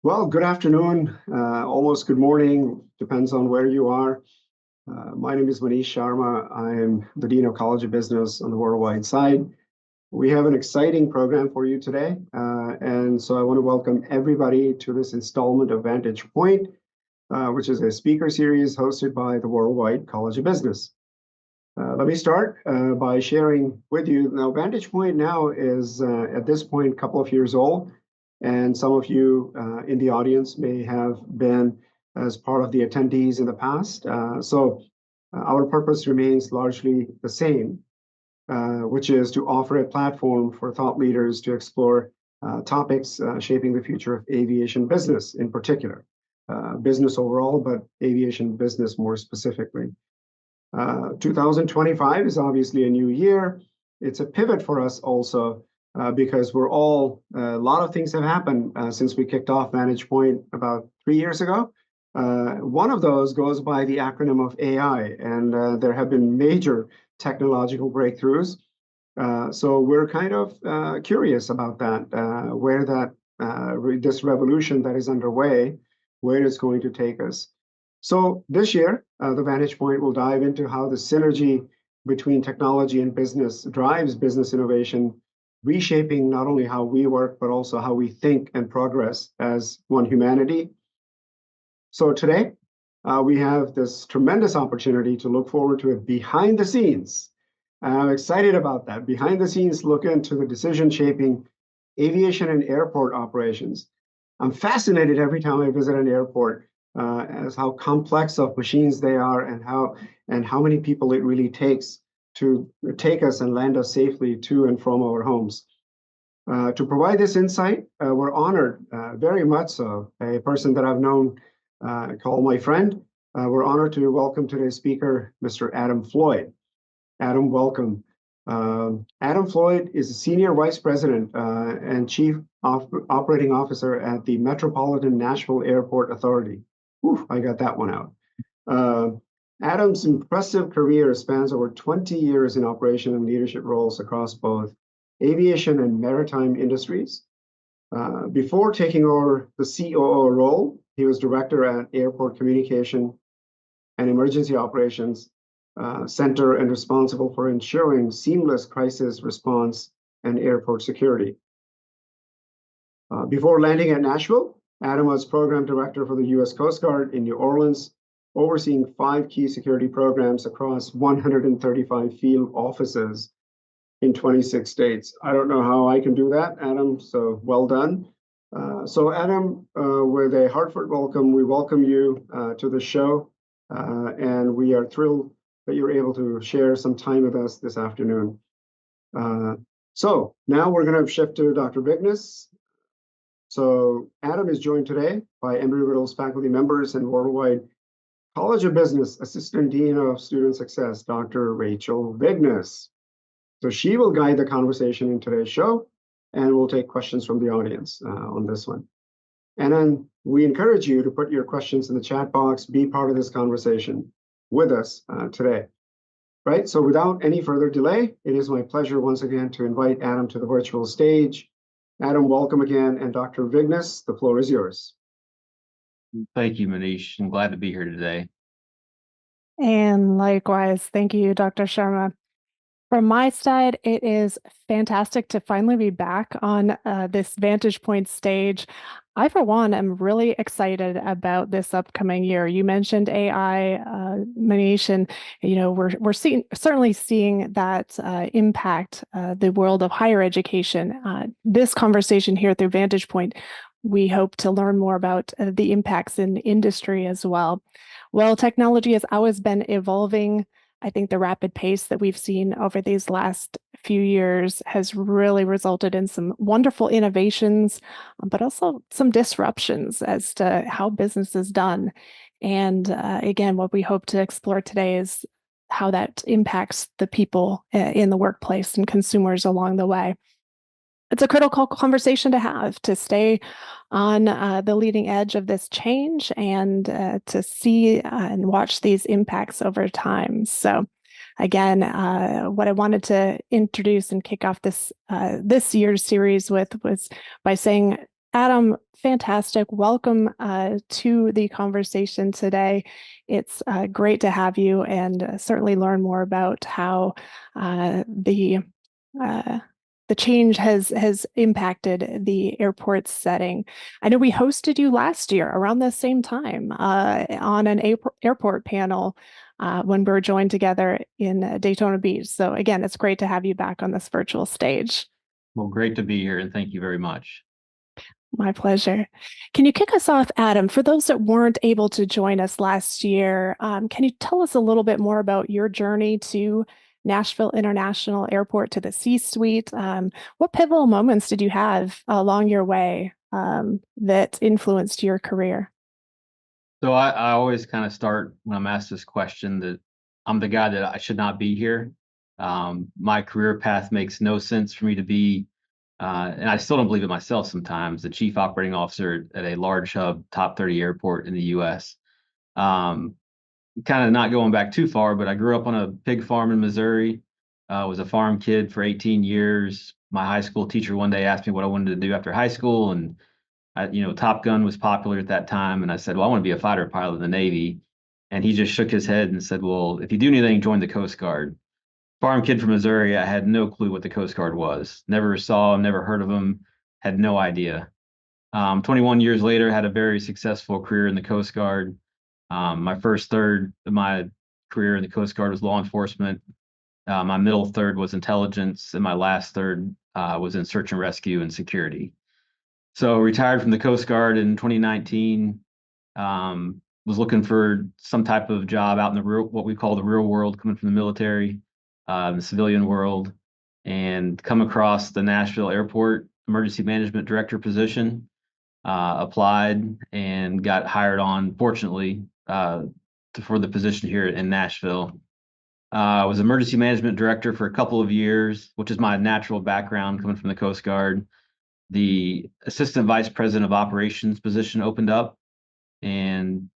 Well, good afternoon, almost good morning, depends on where you are. My name is Manish Sharma. I am the Dean of College of Business on the worldwide side. We have an exciting program for you today, and so I want to welcome everybody to this installment of Vantage Point, which is a speaker series hosted by the Worldwide College of Business. Let me start by sharing with you. Now, Vantage Point now is, at this point, a couple of years old. And some of you in the audience may have been as part of the attendees in the past. So our purpose remains largely the same, which is to offer a platform for thought leaders to explore topics shaping the future of aviation business in particular. Business overall, but aviation business more specifically. 2025 is obviously a new year. It's a pivot for us also because a lot of things have happened since we kicked off Vantage Point about 3 years ago. One of those goes by the acronym of AI, and there have been major technological breakthroughs. So we're kind of curious about that, where this revolution that is underway, where it's going to take us. So this year, the Vantage Point will dive into how the synergy between technology and business drives business innovation, reshaping not only how we work, but also how we think and progress as one humanity. So today, we have this tremendous opportunity to look forward to a behind the scenes. I'm excited about that. Behind the scenes look into the decision shaping aviation and airport operations. I'm fascinated every time I visit an airport as how complex of machines they are and how many people it really takes to take us and land us safely to and from our homes. To provide this insight, we're honored, very much so, a person that I've known, call my friend. We're honored to welcome today's speaker, Mr. Adam Floyd. Adam, welcome. Adam Floyd is a Senior Vice President and Chief Operating Officer at the Metropolitan Nashville Airport Authority. Oof, I got that one out. Adam's impressive career spans over 20 years in operation and leadership roles across both aviation and maritime industries. Before taking over the COO role, he was director at Airport Communication and Emergency Operations Center and responsible for ensuring seamless crisis response and airport security. Before landing at Nashville, Adam was program director for the U.S. Coast Guard in New Orleans, overseeing 5 key security programs across 135 field offices in 26 states. I don't know how I can do that, Adam, so well done. So Adam, with a heartfelt welcome, we welcome you to the show, and we are thrilled that you're able to share some time with us this afternoon. So now we're going to shift to Dr. Vignes. So Adam is joined today by Embry-Riddle's faculty members and Worldwide College of Business Assistant Dean of Student Success, Dr. Rachel Vignes. So she will guide the conversation in today's show, and we'll take questions from the audience on this one. And then we encourage you to put your questions in the chat box, be part of this conversation with us today. Right, so without any further delay, it is my pleasure once again to invite Adam to the virtual stage. Adam, welcome again, and Dr. Vignes, the floor is yours. Thank you, Manish. I'm glad to be here today. And likewise, thank you, Dr. Sharma. From my side, it is fantastic to finally be back on this Vantage Point stage. I, for one, am really excited about this upcoming year. You mentioned AI, Manish, and we're certainly seeing that impact the world of higher education. This conversation here through Vantage Point, we hope to learn more about the impacts in industry as well. Well, technology has always been evolving. I think the rapid pace that we've seen over these last few years has really resulted in some wonderful innovations, but also some disruptions as to how business is done. And again, what we hope to explore today is how that impacts the people in the workplace and consumers along the way. It's a critical conversation to have, to stay on the leading edge of this change and to see and watch these impacts over time. So again, what I wanted to introduce and kick off this year's series with was by saying Adam, fantastic. Welcome to the conversation today. It's great to have you and certainly learn more about how the change has impacted the airport setting. I know we hosted you last year around the same time on an airport panel when we were joined together in Daytona Beach. So again, it's great to have you back on this virtual stage. Well, great to be here, and thank you very much. My pleasure. Can you kick us off, Adam? For those that weren't able to join us last year, can you tell us a little bit more about your journey to Nashville International Airport, to the C-suite? What pivotal moments did you have along your way that influenced your career? So I always kind of start when I'm asked this question that I'm the guy that I should not be here. My career path makes no sense for me to be, and I still don't believe it myself sometimes, the chief operating officer at a large hub, top 30 airport in the US. Kind of not going back too far, but I grew up on a pig farm in Missouri. Was a farm kid for 18 years. My high school teacher one day asked me what I wanted to do after high school, and Top Gun was popular at that time, and I said, well, I want to be a fighter pilot in the Navy. And he just shook his head and said, well, if you do anything, join the Coast Guard. Farm kid from Missouri, I had no clue what the Coast Guard was. Never saw him, never heard of him, had no idea. 21 years later, had a very successful career in the Coast Guard. My first third of my career in the Coast Guard was law enforcement. My middle third was intelligence, and my last third was in search and rescue and security. So retired from the Coast Guard in 2019. Was looking for some type of job out in the real, what we call the real world, coming from the military, the civilian world, and come across the Nashville Airport Emergency Management Director position. Applied and got hired on, fortunately, for the position here in Nashville. I was emergency management director for a couple of years, which is my natural background coming from the Coast Guard. The assistant vice president of operations position opened up, and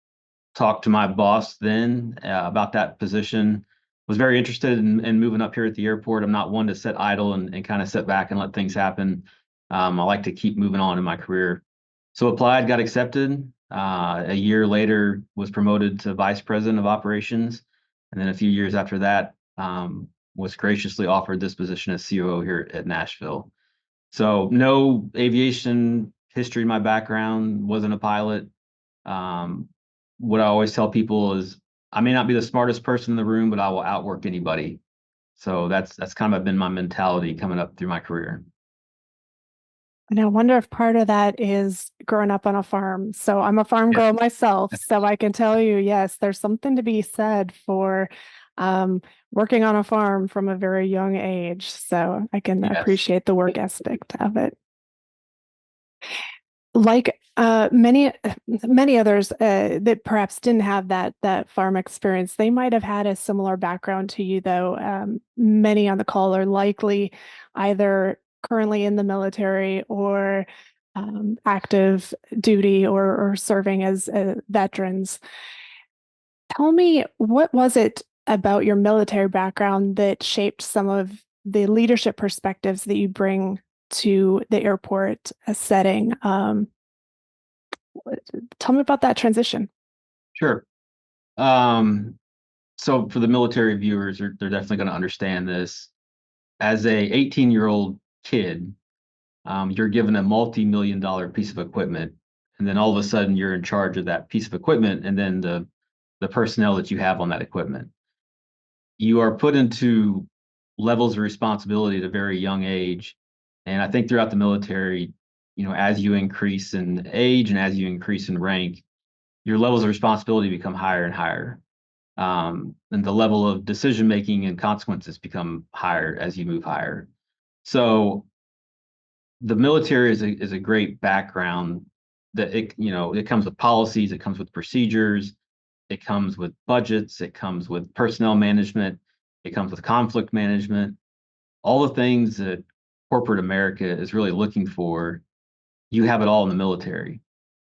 talked to my boss then about that position. Was very interested in moving up here at the airport. I'm not one to sit idle and kind of sit back and let things happen. I like to keep moving on in my career. So applied, got accepted. A year later, was promoted to vice president of operations. And then a few years after that, was graciously offered this position as COO here at Nashville. So no aviation history in my background, wasn't a pilot. What I always tell people is I may not be the smartest person in the room, but I will outwork anybody. So that's kind of been my mentality coming up through my career. And I wonder if part of that is growing up on a farm. So I'm a farm girl myself, so I can tell you, yes, there's something to be said for working on a farm from a very young age. So I can appreciate the work aspect of it. Like many others that perhaps didn't have that farm experience, they might have had a similar background to you, though. Many on the call are likely either currently in the military or active duty or serving as veterans. Tell me, what was it about your military background that shaped some of the leadership perspectives that you bring to the airport setting? Tell me about that transition. Sure. So for the military viewers, they're definitely going to understand this. As a 18-year-old kid, you're given a multi-million-dollar piece of equipment, and then all of a sudden you're in charge of that piece of equipment, and then the personnel that you have on that equipment. You are put into levels of responsibility at a very young age, and I think throughout the military, as you increase in age and as you increase in rank, your levels of responsibility become higher and higher. And the level of decision making and consequences become higher as you move higher. So the military is a great background that it comes with policies, it comes with procedures, it comes with budgets, it comes with personnel management, it comes with conflict management, all the things that corporate America is really looking for. You have it all in the military.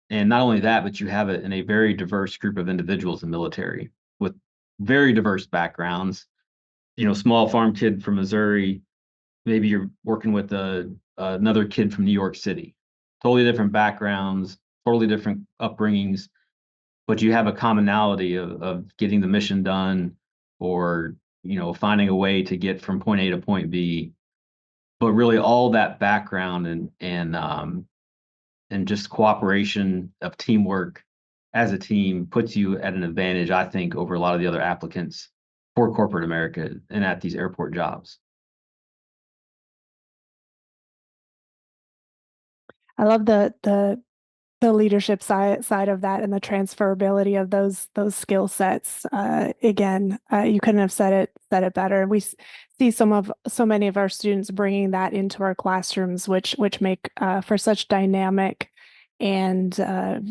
And not only that, but you have it in a very diverse group of individuals in the military with very diverse backgrounds. Small farm kid from Missouri, maybe you're working with another kid from New York City, totally different backgrounds, totally different upbringings, but you have a commonality of getting the mission done, or finding a way to get from point A to point B. But really, all that background and just cooperation of teamwork as a team puts you at an advantage, I think, over a lot of the other applicants for corporate America and at these airport jobs. I love the leadership side of that and the transferability of those skill sets. Again, you couldn't have said it better. We see so many of our students bringing that into our classrooms, which make for such dynamic and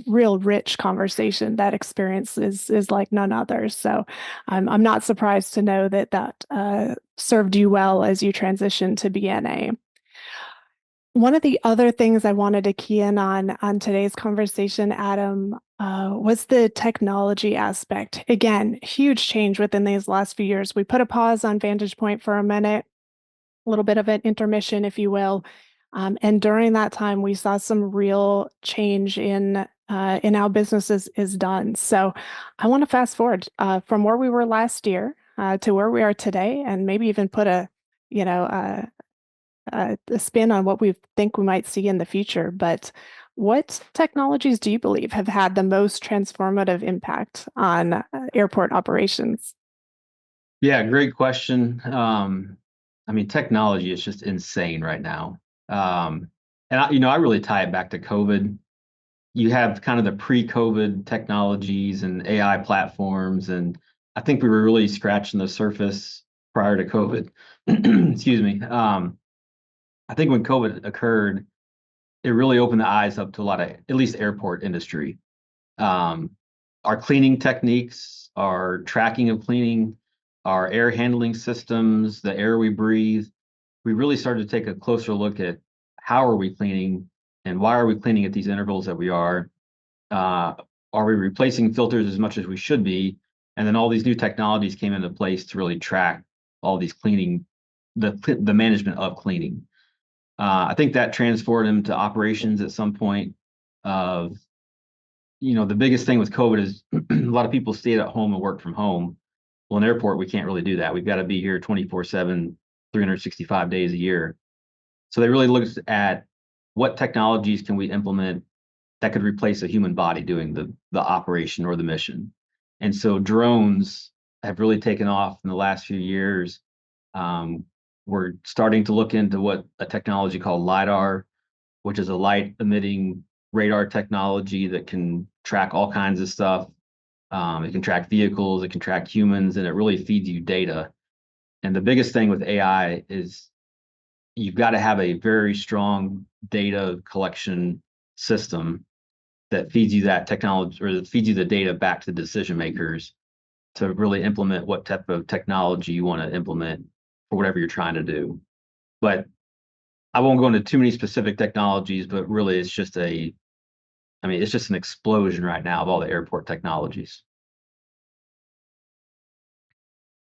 real rich conversation. That experience is like none other. So I'm not surprised to know that served you well as you transition to BNA. One of the other things I wanted to key in on today's conversation, Adam, was the technology aspect. Again, huge change within these last few years. We put a pause on Vantage Point for a minute, a little bit of an intermission, if you will. And during that time, we saw some real change in how business is done. So I want to fast forward from where we were last year to where we are today, and maybe even put a spin on what we think we might see in the future. But what technologies do you believe have had the most transformative impact on airport operations? Yeah, great question. I mean, technology is just insane right now. And I really tie it back to COVID. You have kind of the pre-COVID technologies and AI platforms, and I think we were really scratching the surface prior to COVID. Excuse me. I think when COVID occurred, it really opened the eyes up to a lot of, at least airport industry. Our cleaning techniques, our tracking of cleaning, our air handling systems, the air we breathe, we really started to take a closer look at how are we cleaning and why are we cleaning at these intervals that we are? Are we replacing filters as much as we should be? And then all these new technologies came into place to really track all these cleaning, the management of cleaning. I think that transferred into operations at some point. Of the biggest thing with COVID is a lot of people stayed at home and worked from home. Well, in airport, we can't really do that. We've got to be here 24/7, 365 days a year. So they really looked at what technologies can we implement that could replace a human body doing the operation or the mission. And so drones have really taken off in the last few years. We're starting to look into what a technology called LiDAR, which is a light emitting radar technology that can track all kinds of stuff. It can track vehicles, it can track humans, and it really feeds you data. And the biggest thing with AI is you've got to have a very strong data collection system that feeds you that technology, or that feeds you the data back to the decision makers to really implement what type of technology you want to implement for whatever you're trying to do. But I won't go into too many specific technologies, but really it's just an explosion right now of all the airport technologies.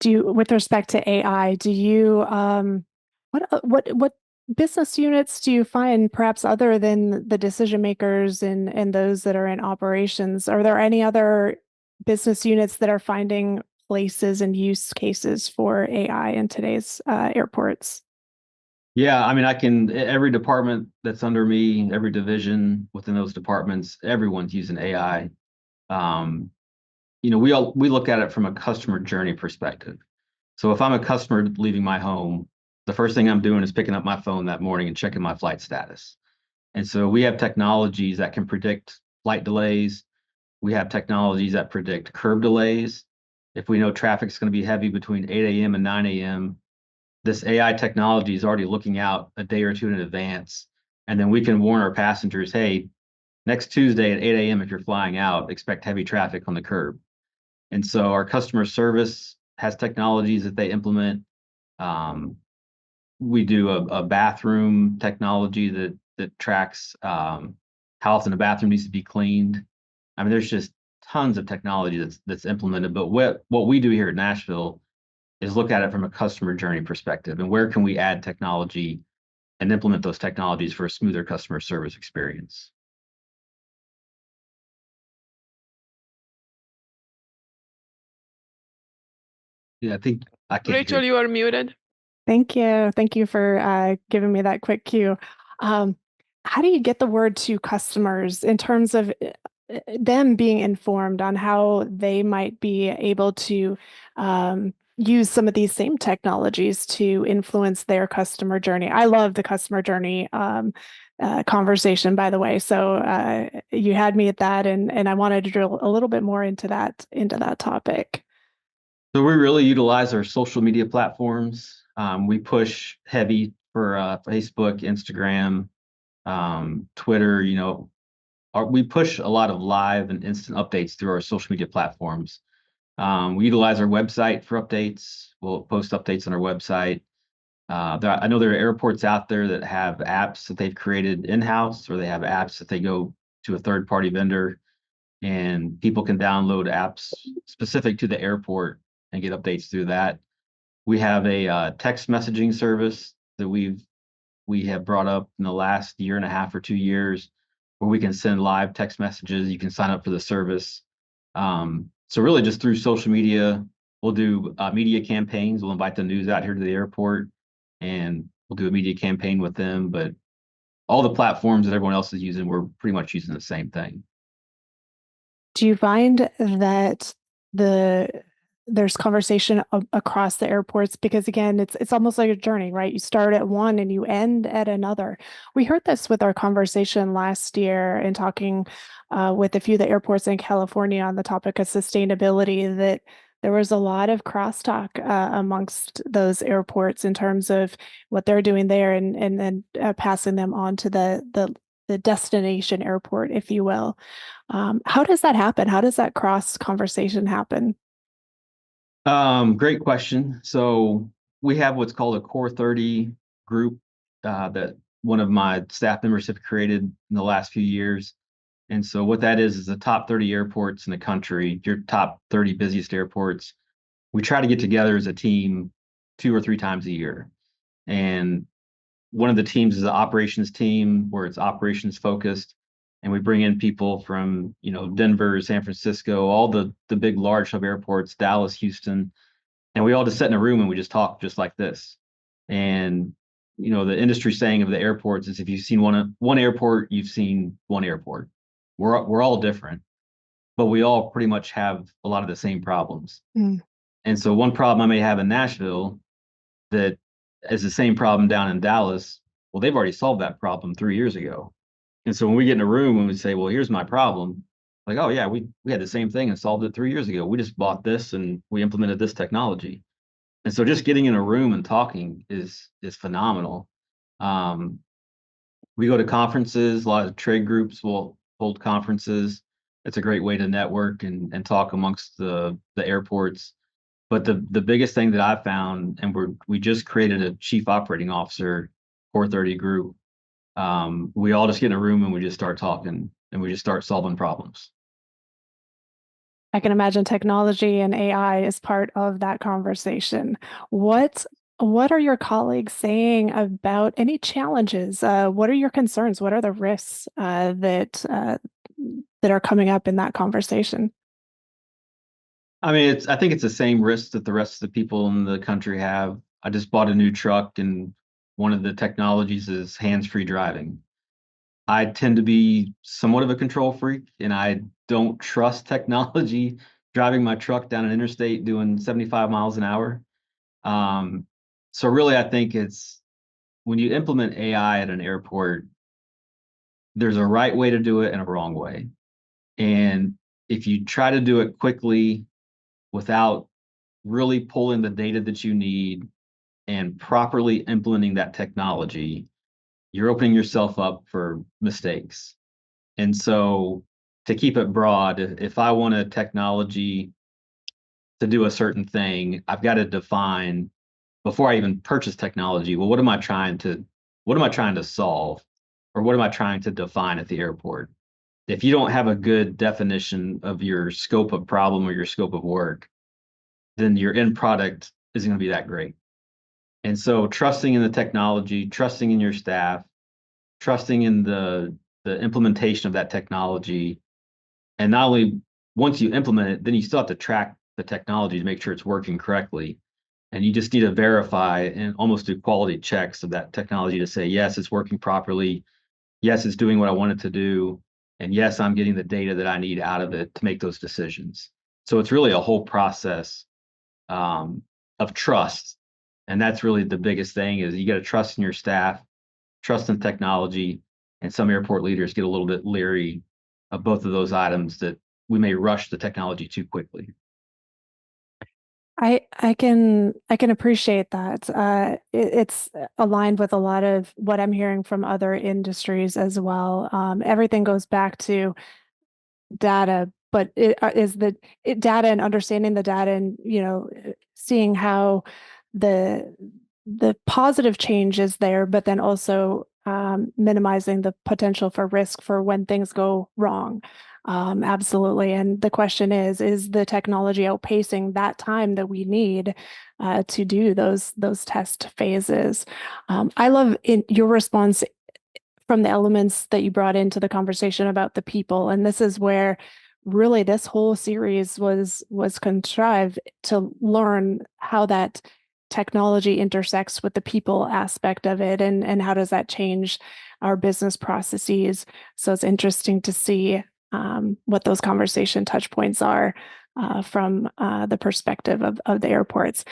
With respect to AI, what business units do you find, perhaps other than the decision makers and those that are in operations, are there any other business units that are finding places and use cases for AI in today's airports? Yeah, I mean, every department that's under me, every division within those departments, everyone's using AI. We look at it from a customer journey perspective. So if I'm a customer leaving my home, the first thing I'm doing is picking up my phone that morning and checking my flight status. And so we have technologies that can predict flight delays. We have technologies that predict curb delays. If we know traffic's going to be heavy between 8 a.m. and 9 a.m., this AI technology is already looking out a day or two in advance. And then we can warn our passengers, hey, next Tuesday at 8 a.m., if you're flying out, expect heavy traffic on the curb. And so our customer service has technologies that they implement. We do a bathroom technology that tracks how often a bathroom needs to be cleaned. I mean, there's just tons of technology that's implemented. But what we do here at Nashville is look at it from a customer journey perspective, and where can we add technology and implement those technologies for a smoother customer service experience. Yeah, I think I can't Rachel, hear. you are muted. Thank you. Thank you for giving me that quick cue. How do you get the word to customers in terms of them being informed on how they might be able to use some of these same technologies to influence their customer journey? I love the customer journey conversation, by the way. So you had me at that, and I wanted to drill a little bit more into that topic. So we really utilize our social media platforms. We push heavy for Facebook, Instagram, Twitter. We push a lot of live and instant updates through our social media platforms. We utilize our website for updates. We'll post updates on our website. I know there are airports out there that have apps that they've created in-house, or they have apps that they go to a third-party vendor, and people can download apps specific to the airport and get updates through that. We have a text messaging service that we have brought up in the last year and a half or 2 years, where we can send live text messages. You can sign up for the service. So really just through social media, we'll do media campaigns. We'll invite the news out here to the airport, and we'll do a media campaign with them. But all the platforms that everyone else is using, we're pretty much using the same thing. Do you find that there's conversation across the airports? Because again, it's almost like a journey, right? You start at one and you end at another. We heard this with our conversation last year in talking with a few of the airports in California on the topic of sustainability, that there was a lot of crosstalk amongst those airports in terms of what they're doing there, and then passing them on to the destination airport, if you will. How does that happen? How does that cross conversation happen? Great question. So we have what's called a Core 30 group that one of my staff members have created in the last few years. And so what that is the top 30 airports in the country, your top 30 busiest airports. We try to get together as a team 2 or 3 times a year. And one of the teams is the operations team, where it's operations focused. And we bring in people from, Denver, San Francisco, all the big, large hub airports, Dallas, Houston. And we all just sit in a room and we just talk just like this. And, the industry saying of the airports is, if you've seen one airport, you've seen one airport. We're all different, but we all pretty much have a lot of the same problems. Mm. And so one problem I may have in Nashville that is the same problem down in Dallas, well, they've already solved that problem 3 years ago. And so when we get in a room and we say, well, here's my problem, like, oh yeah, we had the same thing and solved it 3 years ago. We just bought this and we implemented this technology. And so just getting in a room and talking is phenomenal. We go to conferences, a lot of trade groups will hold conferences. It's a great way to network and talk amongst the airports. But the biggest thing that I found, and we just created a chief operating officer, Core 30 group. We all just get in a room and we just start talking and we just start solving problems. I can imagine technology and AI is part of that conversation. What are your colleagues saying about any challenges? What are your concerns? What are the risks that are coming up in that conversation? I mean, I think it's the same risk that the rest of the people in the country have. I just bought a new truck, and one of the technologies is hands-free driving. I tend to be somewhat of a control freak, and I don't trust technology driving my truck down an interstate doing 75 miles an hour. So really, I think it's when you implement AI at an airport, there's a right way to do it and a wrong way. And if you try to do it quickly without really pulling the data that you need and properly implementing that technology, you're opening yourself up for mistakes. And so to keep it broad, if I want a technology to do a certain thing, I've got to define before I even purchase technology, well, what am I trying to solve? Or what am I trying to define at the airport? If you don't have a good definition of your scope of problem or your scope of work, then your end product isn't going to be that great. And so trusting in the technology, trusting in your staff, trusting in the implementation of that technology, and not only once you implement it, then you still have to track the technology to make sure it's working correctly. And you just need to verify and almost do quality checks of that technology to say, yes, it's working properly. Yes, it's doing what I want it to do. And yes, I'm getting the data that I need out of it to make those decisions. So it's really a whole process of trust. And that's really the biggest thing is you got to trust in your staff, trust in technology. And some airport leaders get a little bit leery of both of those items that we may rush the technology too quickly. I can appreciate that. It's aligned with a lot of what I'm hearing from other industries as well. Everything goes back to data, but data and understanding the data, and seeing how the positive change is there, but then also minimizing the potential for risk for when things go wrong. Absolutely. And the question is the technology outpacing that time that we need to do those test phases? I love in your response from the elements that you brought into the conversation about the people. And this is where really this whole series was contrived to learn how that technology intersects with the people aspect of it, and how does that change our business processes. So it's interesting to see what those conversation touch points are from the perspective of the airports.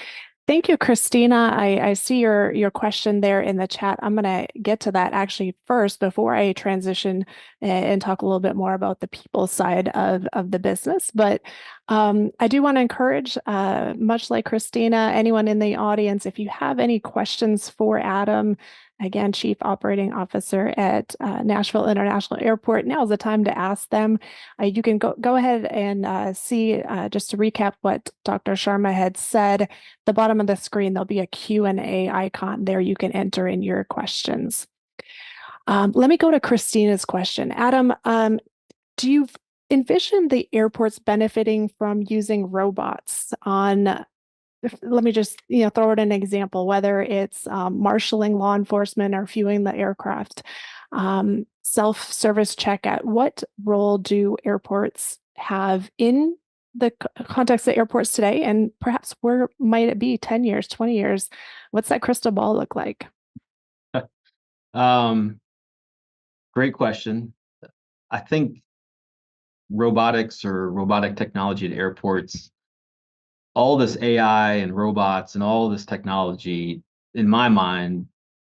Thank you, Christina. I see your question there in the chat. I'm going to get to that actually first before I transition and talk a little bit more about the people side of the business. But I do want to encourage, much like Christina, anyone in the audience, if you have any questions for Adam, again, Chief Operating Officer at Nashville International Airport, now is the time to ask them. You can go ahead and see, just to recap what Dr. Sharma had said, the bottom of the screen, there'll be a Q&A icon there. You can enter in your questions. Let me go to Christina's question. Adam, do you envision the airports benefiting from using robots on, let me just throw it an example, whether it's marshaling law enforcement or fueling the aircraft, self-service checkout? What role do airports have in the context of airports today? And perhaps where might it be 10 years, 20 years? What's that crystal ball look like? Great question. I think robotics or robotic technology at airports, all this AI and robots and all this technology, in my mind,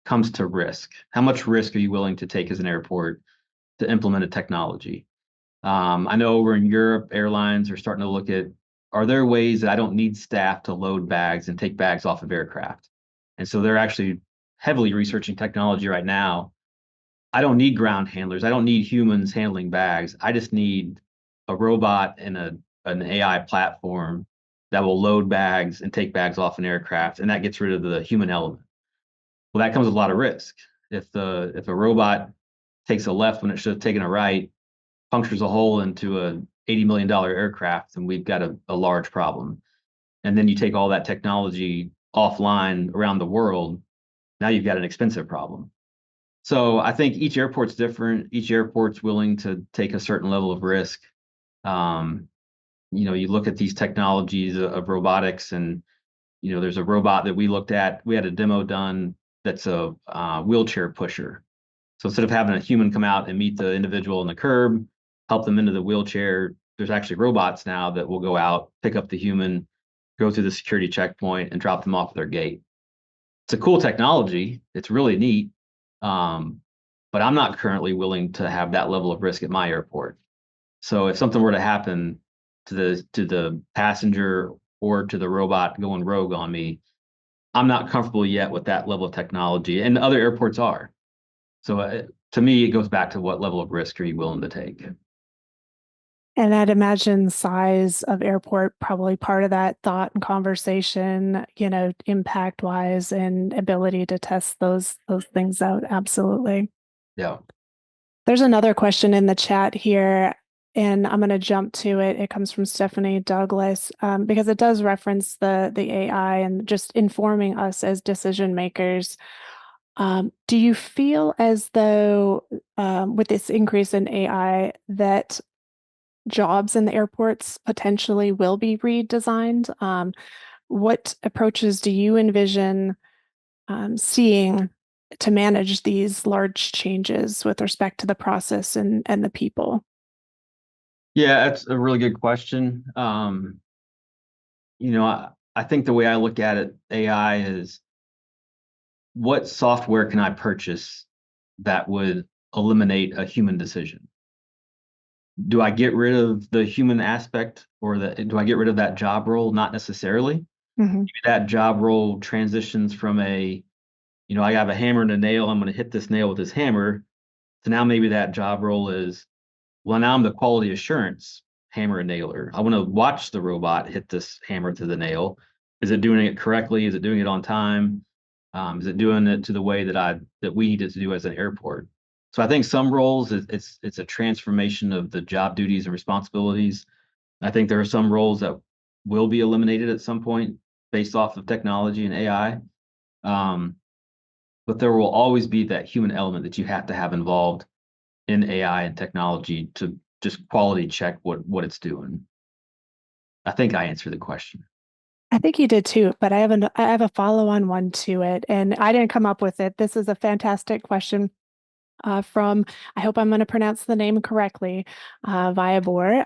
comes to risk. How much risk are you willing to take as an airport to implement a technology? I know over in Europe, airlines are starting to look at, are there ways that I don't need staff to load bags and take bags off of aircraft? And so they're actually heavily researching technology right now. I don't need ground handlers. I don't need humans handling bags. I just need a robot and an AI platform that will load bags and take bags off an aircraft, and that gets rid of the human element. Well, that comes with a lot of risk. If a robot takes a left when it should have taken a right, punctures a hole into a $80 million aircraft, and we've got a large problem. And then you take all that technology offline around the world, now you've got an expensive problem. So I think each airport's different. Each airport's willing to take a certain level of risk. You look at these technologies of robotics, and there's a robot that we looked at. We had a demo done that's a wheelchair pusher. So instead of having a human come out and meet the individual on the curb, help them into the wheelchair, there's actually robots now that will go out, pick up the human, go through the security checkpoint, and drop them off at their gate. It's a cool technology. It's really neat. But I'm not currently willing to have that level of risk at my airport. So if something were to happen to the passenger or to the robot going rogue on me, I'm not comfortable yet with that level of technology, and other airports are. So to me, it goes back to what level of risk are you willing to take? And I'd imagine size of airport probably part of that thought and conversation, impact wise and ability to test those things out. Absolutely. Yeah. There's another question in the chat here. and I'm going to jump to it. It comes from Stephanie Douglas, because it does reference the AI and just informing us as decision makers. Do you feel as though, with this increase in AI, that jobs in the airports potentially will be redesigned? What approaches do you envision seeing to manage these large changes with respect to the process and the people? Yeah, that's a really good question. I think the way I look at it, AI is what software can I purchase that would eliminate a human decision? Do I get rid of the human aspect, or do I get rid of that job role? Not necessarily. Mm-hmm. Maybe that job role transitions from I have a hammer and a nail, I'm going to hit this nail with this hammer. So now maybe that job role is, well, now I'm the quality assurance hammer and nailer. I want to watch the robot hit this hammer to the nail. Is it doing it correctly? Is it doing it on time? Is it doing it to the way that we need it to do as an airport? So I think some roles it's a transformation of the job duties and responsibilities. I think there are some roles that will be eliminated at some point based off of technology and AI. But there will always be that human element that you have to have involved in AI and technology to just quality check what it's doing. I think I answered the question. I think you did too, but I have a follow-on one to it, and I didn't come up with it. This is a fantastic question from, I hope I'm going to pronounce the name correctly, Viabor.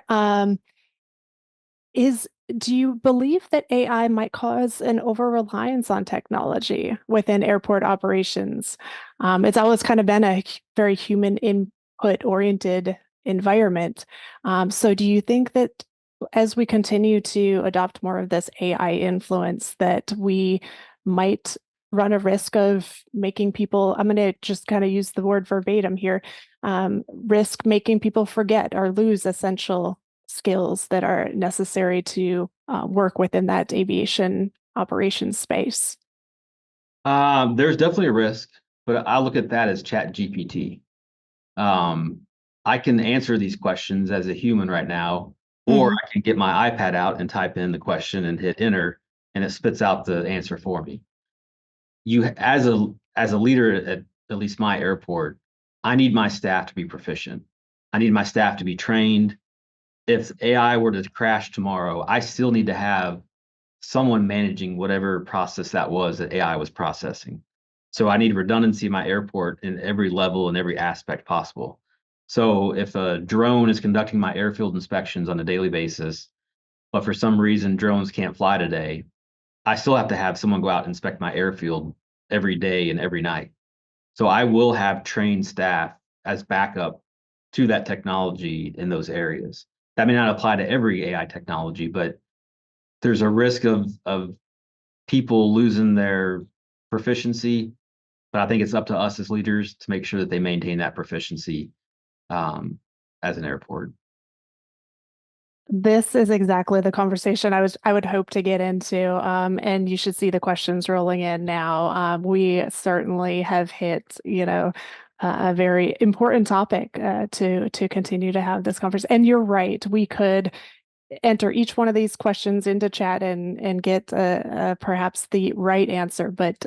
Do you believe that AI might cause an over-reliance on technology within airport operations? It's always kind of been a very human input-oriented environment. So do you think that as we continue to adopt more of this AI influence, that we might run a risk of making people, I'm going to just kind of use the word verbatim here, risk making people forget or lose essential skills that are necessary to work within that aviation operations space? There's definitely a risk, but I look at that as Chat GPT. I can answer these questions as a human right now, or I can get my iPad out and type in the question and hit enter, and it spits out the answer for me. You, as a leader at least my airport, I need my staff to be proficient. I need my staff to be trained. If AI were to crash tomorrow, I still need to have someone managing whatever process that was that AI was processing. So I need redundancy in my airport in every level and every aspect possible. So if a drone is conducting my airfield inspections on a daily basis, but for some reason drones can't fly today, I still have to have someone go out and inspect my airfield every day and every night. So I will have trained staff as backup to that technology in those areas. That may not apply to every AI technology, but there's a risk of people losing their proficiency. But I think it's up to us as leaders to make sure that they maintain that proficiency as an airport. This is exactly the conversation I would hope to get into, and you should see the questions rolling in now. We certainly have hit, a very important topic to continue to have this conversation. And you're right, we could enter each one of these questions into chat and get perhaps the right answer, but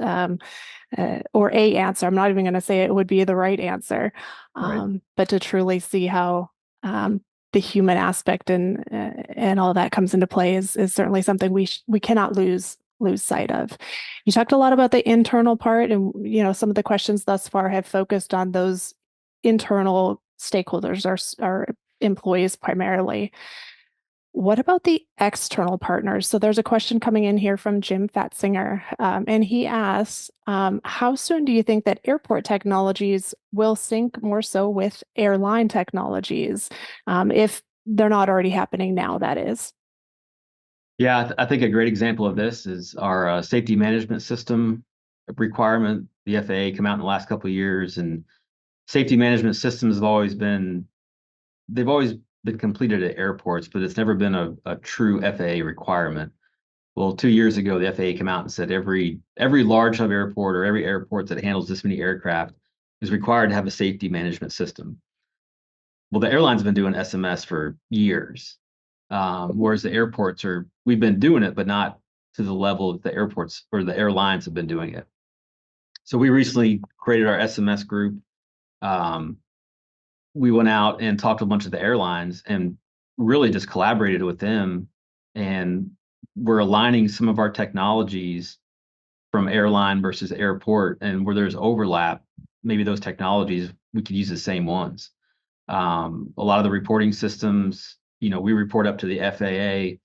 or a answer. I'm not even going to say it would be the right answer, Right. but to truly see how the human aspect and all that comes into play is certainly something we cannot lose sight of. You talked a lot about the internal part, and some of the questions thus far have focused on those internal stakeholders, our employees primarily. What about the external partners? So there's a question coming in here from Jim Fatzinger, and he asks, how soon do you think that airport technologies will sync more so with airline technologies, if they're not already happening now, that is? Yeah, I think a great example of this is our safety management system requirement. The FAA came out in the last couple of years, and safety management systems they've always been completed at airports, but it's never been a true FAA requirement. Well, 2 years ago, the FAA came out and said every large hub airport or every airport that handles this many aircraft is required to have a safety management system. Well, the airlines have been doing SMS for years, whereas the airports we've been doing it, but not to the level that the airports or the airlines have been doing it. So we recently created our SMS group. We went out and talked to a bunch of the airlines and really just collaborated with them. And we're aligning some of our technologies from airline versus airport, and where there's overlap, maybe those technologies, we could use the same ones. A lot of the reporting systems, we report up to the FAA,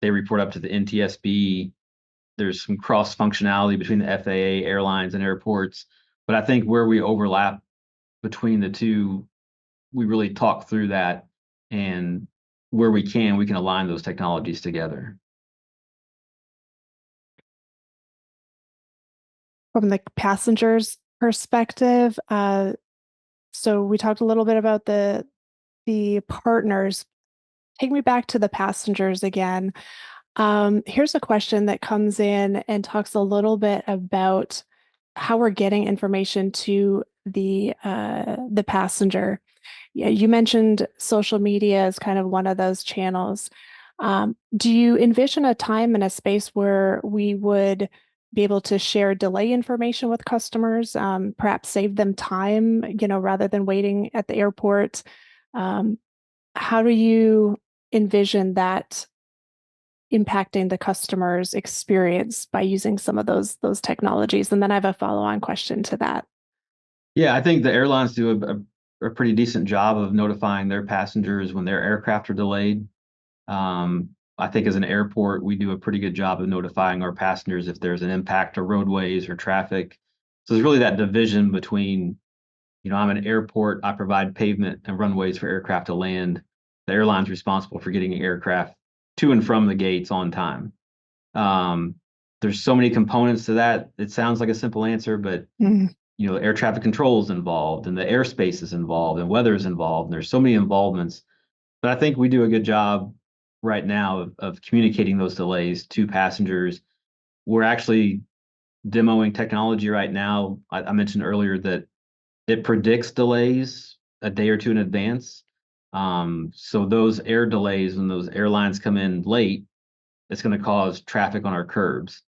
they report up to the NTSB. There's some cross functionality between the FAA, airlines, and airports. But I think where we overlap between the two, we really talk through that, and where we can align those technologies together. From the passenger's perspective, so we talked a little bit about the partners. Take me back to the passengers again. Here's a question that comes in and talks a little bit about how we're getting information to the passenger. Yeah, you mentioned social media as kind of one of those channels. Do you envision a time and a space where we would be able to share delay information with customers, perhaps save them time, rather than waiting at the airport? How do you envision that impacting the customer's experience by using some of those technologies? And then I have a follow-on question to that. Yeah, I think the airlines do a pretty decent job of notifying their passengers when their aircraft are delayed. I think as an airport, we do a pretty good job of notifying our passengers if there's an impact to roadways or traffic. So there's really that division between, I'm an airport, I provide pavement and runways for aircraft to land. The airline's responsible for getting aircraft to and from the gates on time. There's so many components to that. It sounds like a simple answer, but air traffic control is involved, and the airspace is involved, and weather is involved, and there's so many involvements. But I think we do a good job right now of communicating those delays to passengers. We're actually demoing technology right now. I mentioned earlier that it predicts delays a day or two in advance. So those air delays, when those airlines come in late, it's going to cause traffic on our curbs.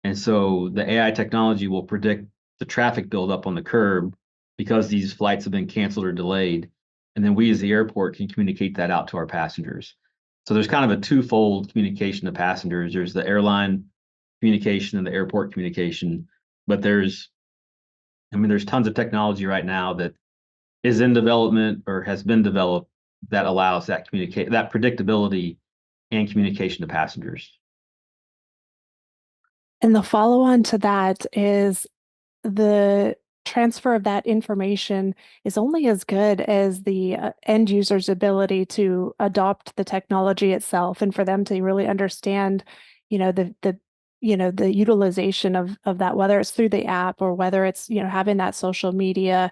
And so the AI technology will predict the traffic buildup on the curb because these flights have been canceled or delayed. And then we as the airport can communicate that out to our passengers. So there's kind of a twofold communication to passengers. There's the airline communication and the airport communication, but there's tons of technology right now that is in development or has been developed that allows that predictability and communication to passengers. And the follow-on to that is the transfer of that information is only as good as the end user's ability to adopt the technology itself, and for them to really understand, the utilization of that, whether it's through the app or whether it's, having that social media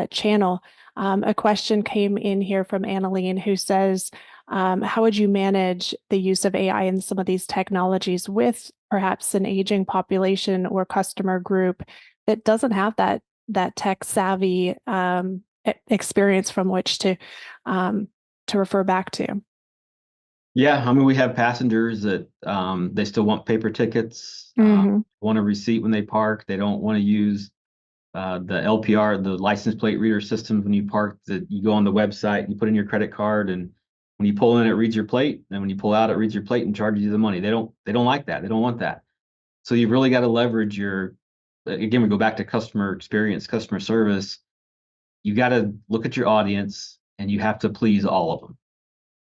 channel. A question came in here from Annaline, who says, how would you manage the use of AI in some of these technologies with perhaps an aging population or customer group that doesn't have that tech savvy experience from which to refer back to? Yeah, we have passengers that they still want paper tickets, want a receipt when they park. They don't want to use the LPR, the license plate reader system. When you park, that you go on the website, you put in your credit card, and when you pull in, it reads your plate, and when you pull out, it reads your plate and charges you the money. They don't like that. They don't want that. So you've really got to leverage again, we go back to customer experience, customer service. You got to look at your audience, and you have to please all of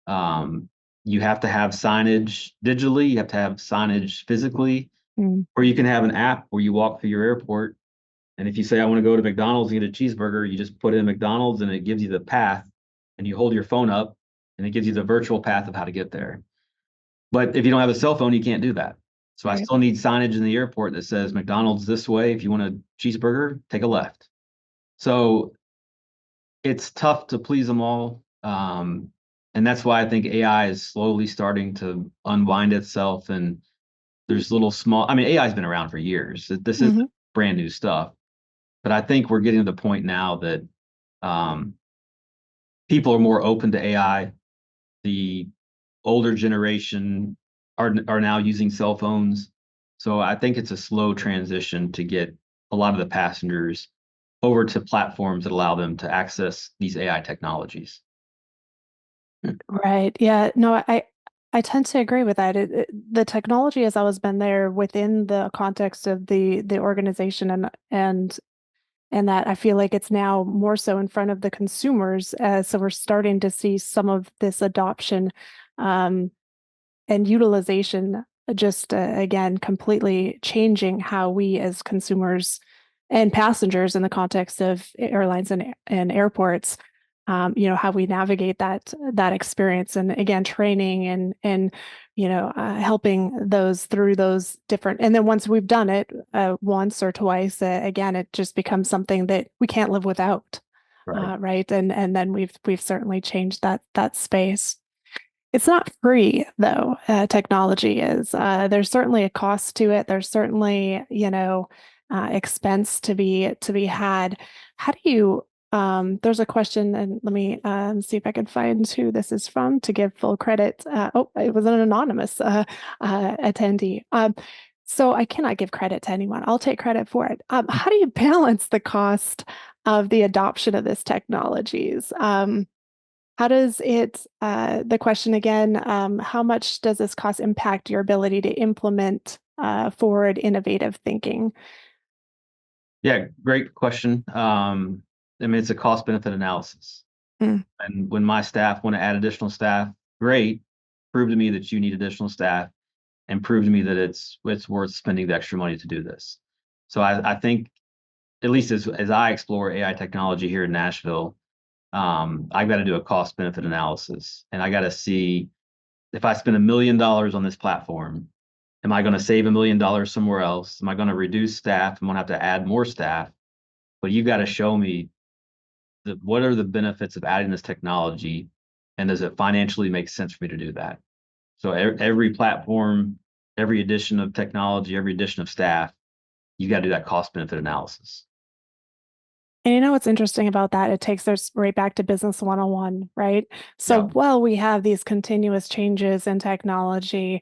them. You have to have signage digitally, you have to have signage physically, or you can have an app where you walk through your airport. And if you say, I want to go to McDonald's and get a cheeseburger, you just put in McDonald's and it gives you the path, and you hold your phone up and it gives you the virtual path of how to get there. But if you don't have a cell phone, you can't do that. So I still need signage in the airport that says McDonald's this way. If you want a cheeseburger, take a left. So it's tough to please them all. And that's why I think AI is slowly starting to unwind itself. And there's AI has been around for years. This isn't brand new stuff. But I think we're getting to the point now that people are more open to AI. The older generation are now using cell phones. So I think it's a slow transition to get a lot of the passengers over to platforms that allow them to access these AI technologies. Right. Yeah. No, I tend to agree with that. The technology has always been there within the context of the organization, and that I feel like it's now more so in front of the consumers. So we're starting to see some of this adoption and utilization just again completely changing how we as consumers and passengers in the context of airlines and airports, how we navigate that experience, and again training and helping those through those different, and then once we've done it once or twice, again it just becomes something that we can't live without. Right. Right. And then we've certainly changed that space. It's not free though. Technology is. There's certainly a cost to it. There's certainly, expense to be had. How do you? There's a question, and let me see if I can find who this is from to give full credit. Oh, it was an anonymous attendee. So I cannot give credit to anyone. I'll take credit for it. How do you balance the cost of the adoption of this technologies? How does the question again, how much does this cost impact your ability to implement forward innovative thinking? Yeah, great question. I mean, it's a cost benefit analysis. Mm. And when my staff want to add additional staff, great. Prove to me that you need additional staff, and prove to me that it's worth spending the extra money to do this. So I think, at least as I explore AI technology here in Nashville, I've got to do a cost benefit analysis, and I got to see, if I spend $1 million on this platform, am I going to save $1 million somewhere else? Am I going to reduce staff? I'm going to have to add more staff. But you've got to show me what are the benefits of adding this technology, and does it financially make sense for me to do that? So every platform, every addition of technology, every addition of staff, you got to do that cost benefit analysis. And you know what's interesting about that? It takes us right back to business 101, right? So Yeah. while we have these continuous changes in technology,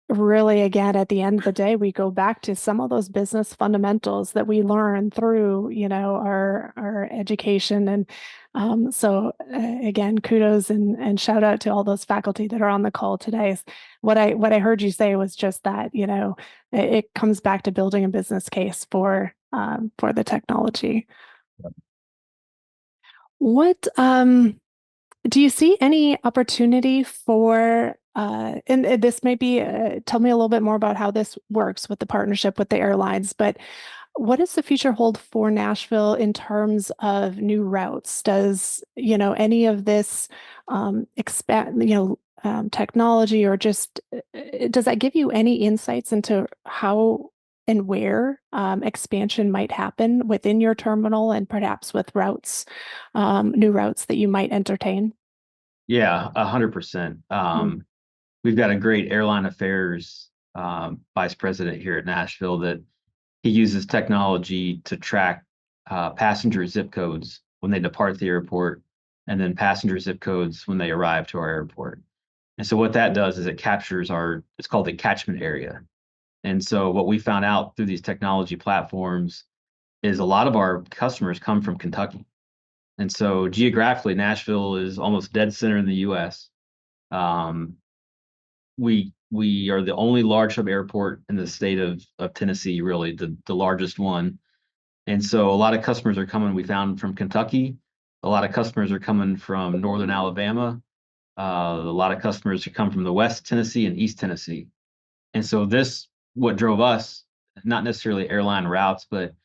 really, again, at the end of the day, we go back to some of those business fundamentals that we learn through, our education. And so, again, kudos and shout out to all those faculty that are on the call today. What I heard you say was just that, it comes back to building a business case for the technology. What do you see any opportunity for, and this may be, tell me a little bit more about how this works with the partnership with the airlines, but what does the future hold for Nashville in terms of new routes? Does, any of this expand, technology, or just, does that give you any insights into how and where expansion might happen within your terminal, and perhaps with routes, new routes that you might entertain? Yeah, 100%. We've got a great airline affairs vice president here at Nashville that he uses technology to track passenger zip codes when they depart the airport, and then passenger zip codes when they arrive to our airport. And so what that does is it captures it's called the catchment area. And so what we found out through these technology platforms is a lot of our customers come from Kentucky. And so geographically, Nashville is almost dead center in the U.S. Um, we are the only large hub airport in the state of Tennessee, really the largest one. And so a lot of customers are coming, we found, from Kentucky. A lot of customers are coming from northern Alabama. A lot of customers who come from the West Tennessee and East Tennessee. And so what drove us, not necessarily airline routes, but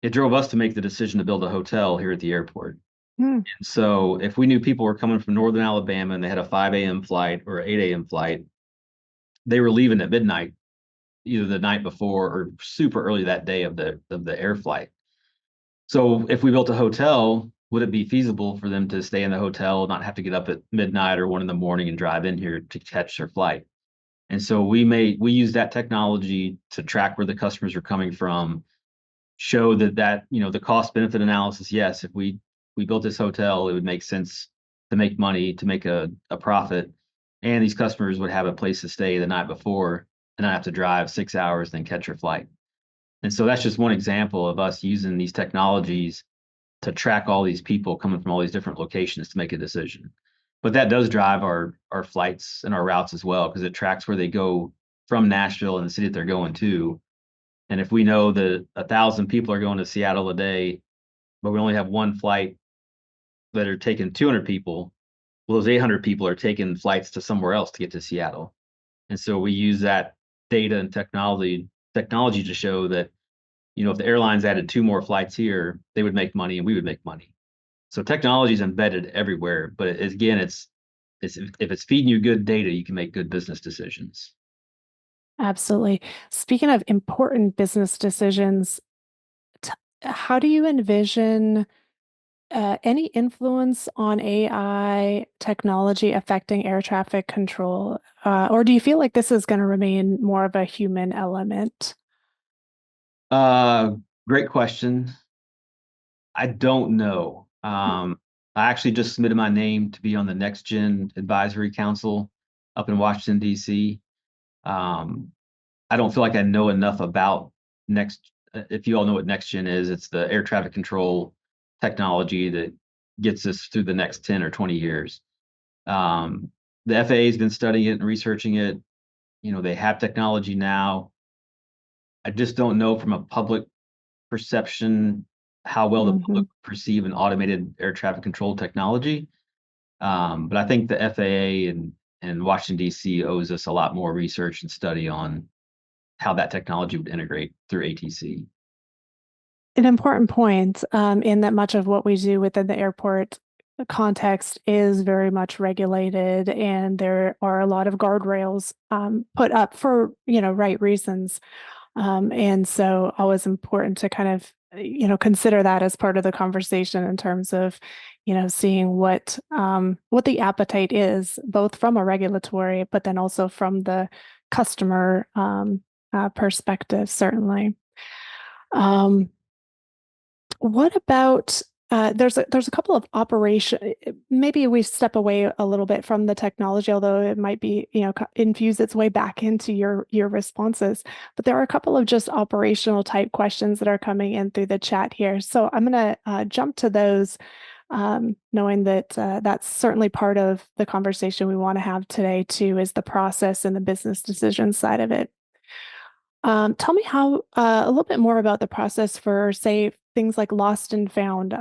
it drove us to make the decision to build a hotel here at the airport. Hmm. And so if we knew people were coming from northern Alabama and they had a 5 a.m. flight or 8 a.m. flight, they were leaving at midnight, either the night before or super early that day of the air flight. So if we built a hotel, would it be feasible for them to stay in the hotel, not have to get up at midnight or 1 a.m. and drive in here to catch their flight? And so we use that technology to track where the customers are coming from, show that the cost benefit analysis. Yes, if we built this hotel, it would make sense to make money, to make a profit. And these customers would have a place to stay the night before and not have to drive 6 hours, then catch your flight. And so that's just one example of us using these technologies to track all these people coming from all these different locations to make a decision. But that does drive our flights and our routes as well, because it tracks where they go from Nashville and the city that they're going to. And if we know that 1,000 people are going to Seattle a day, but we only have one flight that are taking 200 people, well, those 800 people are taking flights to somewhere else to get to Seattle. And so we use that data and technology to show that, if the airlines added 2 more flights here, they would make money and we would make money. So technology is embedded everywhere, but again, it's if it's feeding you good data, you can make good business decisions. Absolutely. Speaking of important business decisions, how do you envision any influence on AI technology affecting air traffic control? Or do you feel like this is going to remain more of a human element? Great question. I don't know. I actually just submitted my name to be on the Next Gen Advisory Council up in Washington, D.C. I don't feel like I know enough about Next. If you all know what Next Gen is, it's the air traffic control technology that gets us through the next 10 or 20 years. The FAA has been studying it and researching it. They have technology now. I just don't know from a public perception how well the public perceive an automated air traffic control technology. But I think the FAA and Washington, D.C. owes us a lot more research and study on how that technology would integrate through ATC. An important point in that much of what we do within the airport context is very much regulated, and there are a lot of guardrails put up for right reasons. And so always important to kind of consider that as part of the conversation in terms of seeing what the appetite is, both from a regulatory but then also from the customer perspective, certainly. What about there's a couple of operation. Maybe we step away a little bit from the technology, although it might be infuse its way back into your responses. But there are a couple of just operational type questions that are coming in through the chat here. So I'm going to jump to those, knowing that that's certainly part of the conversation we want to have today too, is the process and the business decision side of it. Tell me how a little bit more about the process for, say, things like lost and found.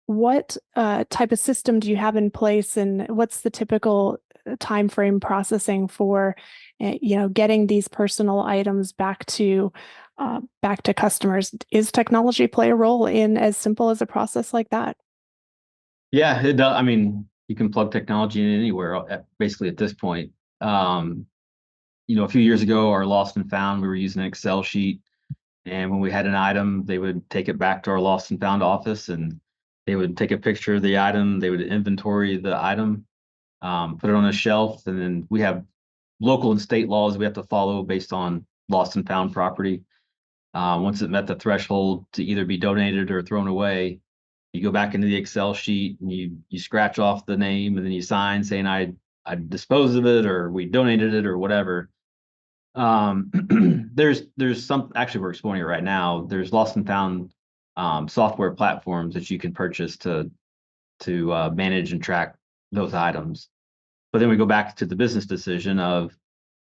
What type of system do you have in place, and what's the typical time frame processing for, getting these personal items back to customers? Is technology play a role in as simple as a process like that? Yeah, it does. I mean, you can plug technology in anywhere, basically at this point. A few years ago, our lost and found, we were using an Excel sheet. And when we had an item, they would take it back to our lost and found office, and they would take a picture of the item. They would inventory the item, put it on a shelf. And then we have local and state laws we have to follow based on lost and found property. Once it met the threshold to either be donated or thrown away, you go back into the Excel sheet and you scratch off the name, and then you sign saying I disposed of it, or we donated it, or whatever. There's some, actually we're exploring it right now. There's lost and found software platforms that you can purchase to manage and track those items. But then we go back to the business decision of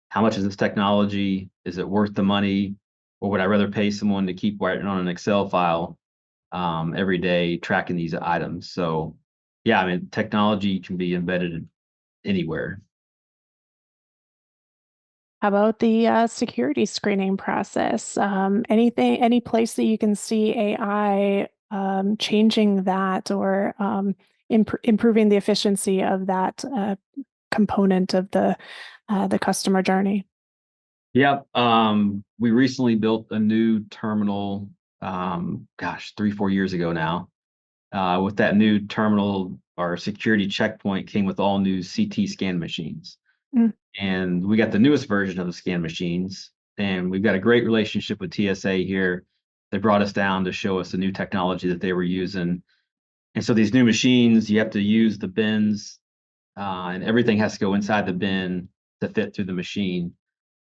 how much is this technology? Is it worth the money? Or would I rather pay someone to keep writing on an Excel file every day tracking these items? So yeah, I mean, technology can be embedded anywhere. How about the security screening process? Any place that you can see AI changing that, or improving the efficiency of that component of the customer journey? Yep. We recently built a new terminal, 3-4 years ago now. With that new terminal, our security checkpoint came with all new CT scan machines. And we got the newest version of the scan machines, and we've got a great relationship with TSA here. They brought us down to show us the new technology that they were using. And so these new machines, you have to use the bins, and everything has to go inside the bin to fit through the machine.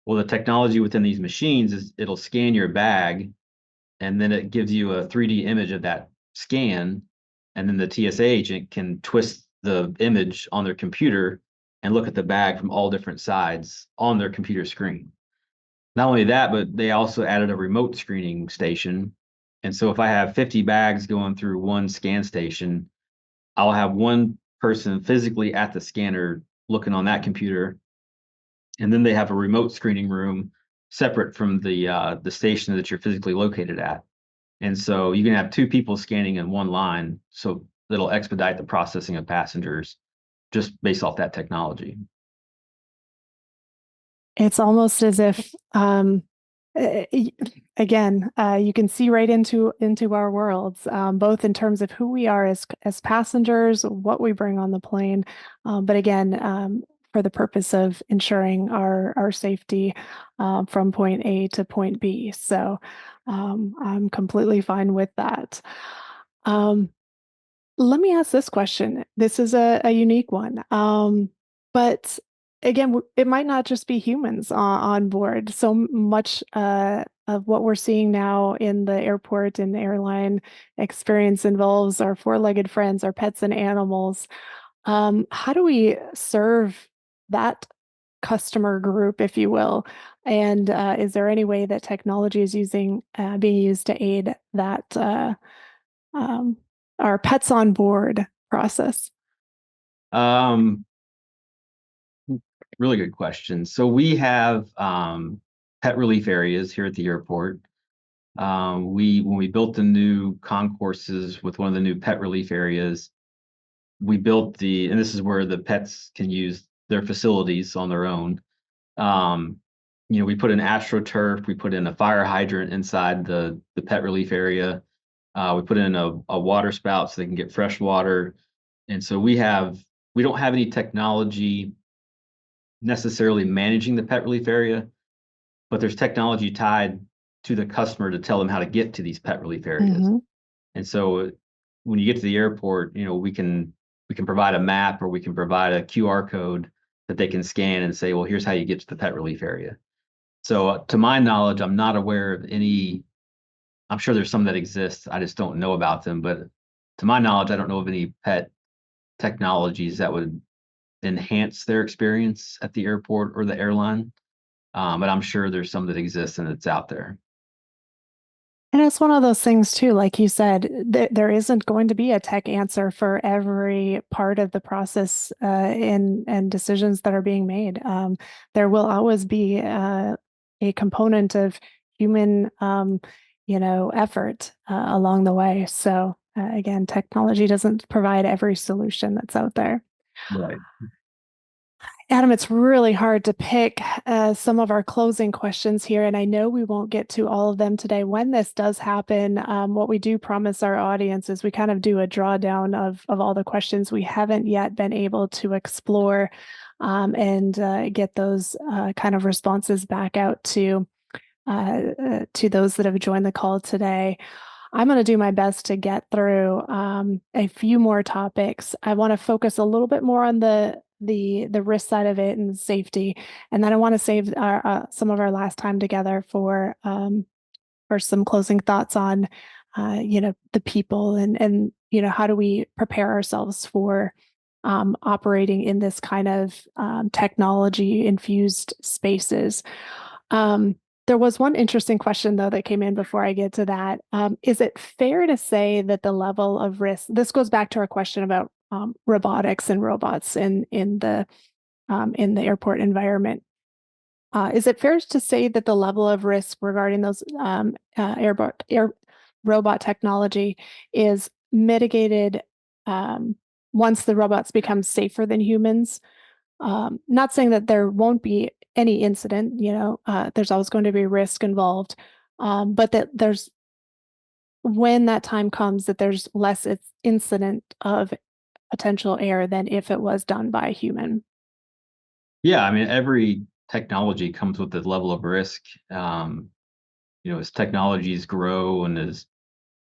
Well, the technology within these machines is it'll scan your bag, and then it gives you a 3D image of that scan, and then the TSA agent can twist the image on their computer and look at the bag from all different sides on their computer screen. Not only that, but they also added a remote screening station. And so if I have 50 bags going through one scan station, I'll have one person physically at the scanner looking on that computer, and then they have a remote screening room separate from the station that you're physically located at. And so you can have two people scanning in one line, so it'll expedite the processing of passengers just based off that technology. It's almost as if, again, you can see right into our worlds, both in terms of who we are as passengers, what we bring on the plane, but again, for the purpose of ensuring our safety from point A to point B. So I'm completely fine with that. Let me ask this question. This is a unique one. But again, it might not just be humans on board. So much of what we're seeing now in the airport and airline experience involves our four-legged friends, our pets and animals. How do we serve that customer group, if you will? And is there any way that technology is being used to aid that um, our pets on board process? Um, Really good question. So we have pet relief areas here at the airport. When we built the new concourses with one of the new pet relief areas, we built and this is where the pets can use their facilities on their own. We put in AstroTurf, we put in a fire hydrant inside the pet relief area. We put in a water spout so they can get fresh water. And so we don't have any technology necessarily managing the pet relief area, but there's technology tied to the customer to tell them how to get to these pet relief areas. Mm-hmm. And so when you get to the airport, we can provide a map, or we can provide a QR code that they can scan and say, well, here's how you get to the pet relief area. So to my knowledge, I'm not aware of any. I'm sure there's some that exist. I just don't know about them. But to my knowledge, I don't know of any pet technologies that would enhance their experience at the airport or the airline. But I'm sure there's some that exist and it's out there. And it's one of those things too, like you said, there isn't going to be a tech answer for every part of the process and decisions that are being made. There will always be a component of human, effort along the way. So again, technology doesn't provide every solution that's out there. Right. Adam, it's really hard to pick some of our closing questions here, and I know we won't get to all of them today. When this does happen, what we do promise our audience is we kind of do a drawdown of all the questions we haven't yet been able to explore, and get those kind of responses back out to those that have joined the call today. I'm going to do my best to get through a few more topics. I want to focus a little bit more on the risk side of it and safety, and then I want to save some of our last time together for some closing thoughts on the people and how do we prepare ourselves for operating in this kind of technology infused spaces. There was one interesting question, though, that came in before I get to that. Is it fair to say that the level of risk, this goes back to our question about robotics and robots in the airport environment. Is it fair to say that the level of risk regarding those robot technology is mitigated once the robots become safer than humans? Not saying that there won't be any incident, there's always going to be risk involved, but that when that time comes, that there's less incident of potential error than if it was done by a human. Yeah, I mean, every technology comes with a level of risk. As technologies grow and as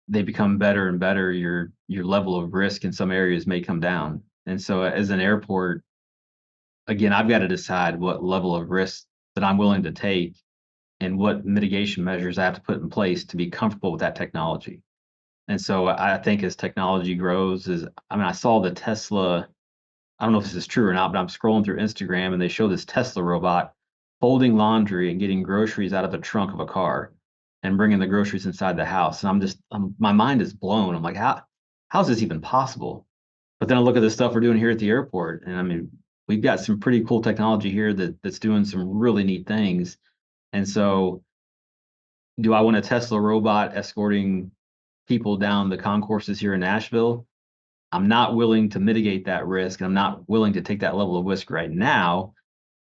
they become better and better, your level of risk in some areas may come down. And so as an airport, again, I've got to decide what level of risk that I'm willing to take and what mitigation measures I have to put in place to be comfortable with that technology. And so I think as technology grows, I saw the Tesla, I don't know if this is true or not, but I'm scrolling through Instagram and they show this Tesla robot folding laundry and getting groceries out of the trunk of a car and bringing the groceries inside the house. And my mind is blown. I'm like, how's this even possible? But then I look at the stuff we're doing here at the airport, and I mean, we've got some pretty cool technology here that's doing some really neat things. And so, do I want a Tesla robot escorting people down the concourses here in Nashville? I'm not willing to mitigate that risk, and I'm not willing to take that level of risk right now.